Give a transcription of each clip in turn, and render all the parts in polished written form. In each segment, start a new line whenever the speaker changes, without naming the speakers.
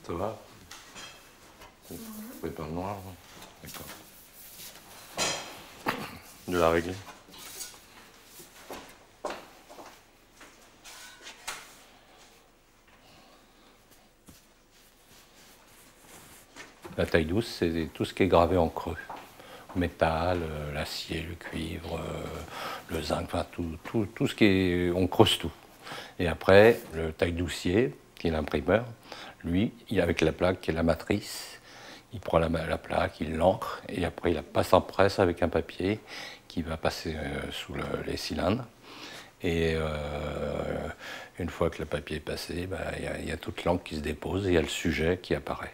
Ça va? Vous pouvez pas le noir? D'accord. De la régler. La taille douce, c'est tout ce qui est gravé en creux. Métal, l'acier, le cuivre, le zinc, enfin tout ce qui est... On creuse tout. Et après, le taille doucier, qui est l'imprimeur, lui, avec la plaque qui est la matrice, il prend la plaque, il l'encre, et après il la passe en presse avec un papier qui va passer sous les cylindres. Et une fois que le papier est passé, il y a toute l'encre qui se dépose et il y a le sujet qui apparaît.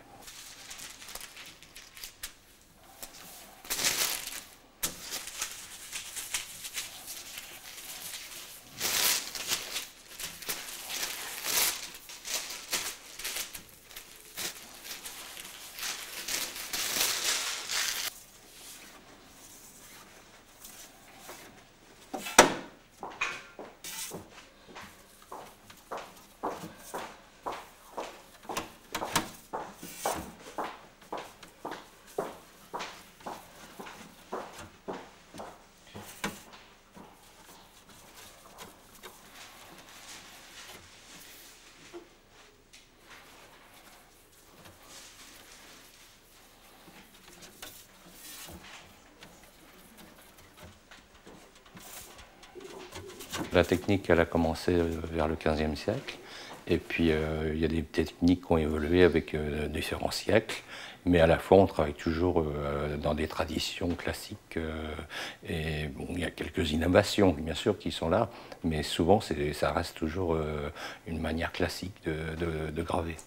La technique, elle a commencé vers le XVe siècle. Et puis, il y a des techniques qui ont évolué avec différents siècles. Mais à la fois, on travaille toujours dans des traditions classiques. Et bon, il y a quelques innovations, bien sûr, qui sont là. Mais souvent, ça reste toujours une manière classique de graver.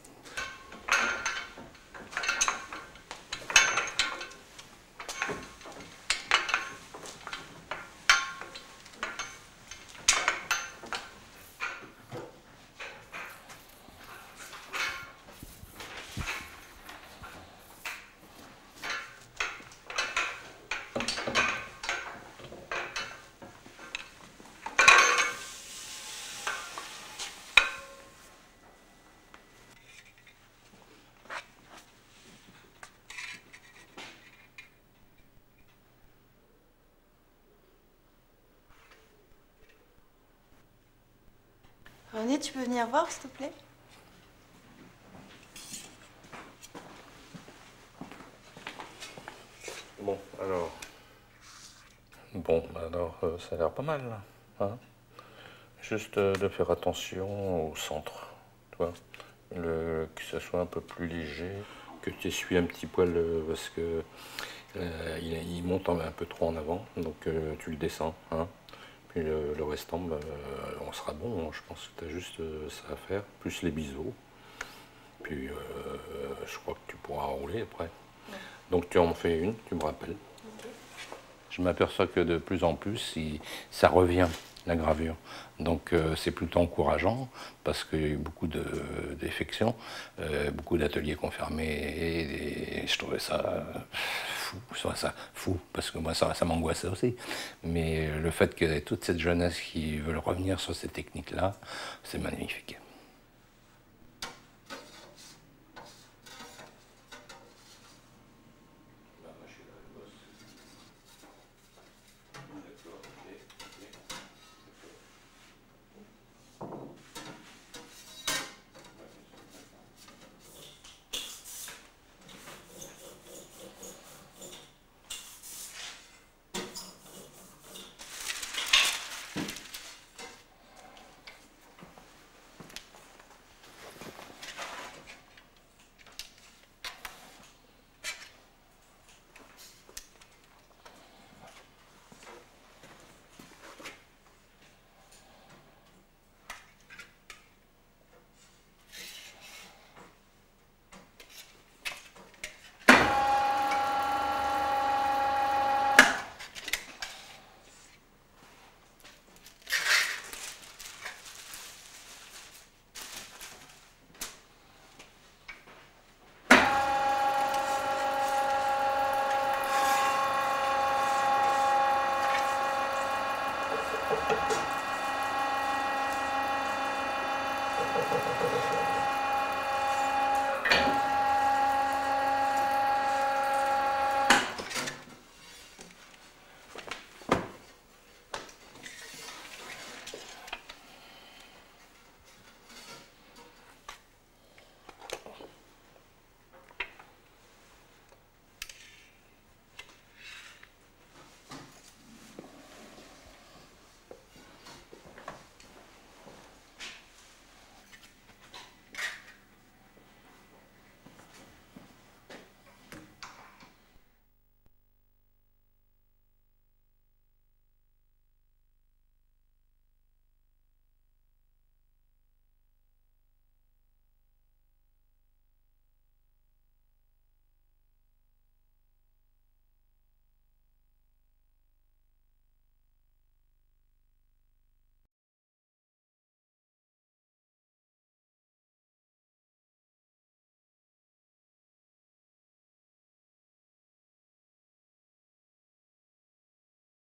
René, tu peux venir voir, s'il te plaît?
Bon, alors, ça a l'air pas mal, là. Hein? Juste de faire attention au centre, tu vois, que ça soit un peu plus léger, que tu essuies un petit poil, parce que il monte un peu trop en avant, donc tu le descends, hein. Puis le restant, on sera bon, hein. Je pense que tu as juste ça à faire, plus les biseaux. Puis je crois que tu pourras rouler après. Ouais. Donc tu en fais une, tu me rappelles. Okay. Je m'aperçois que de plus en plus, ça revient, la gravure. Donc c'est plutôt encourageant, parce qu'il y a eu beaucoup de défections, beaucoup d'ateliers qui ont fermé, et je trouvais ça fou, parce que moi ça m'angoissait aussi. Mais le fait qu'il y ait toute cette jeunesse qui veut revenir sur ces techniques-là, c'est magnifique.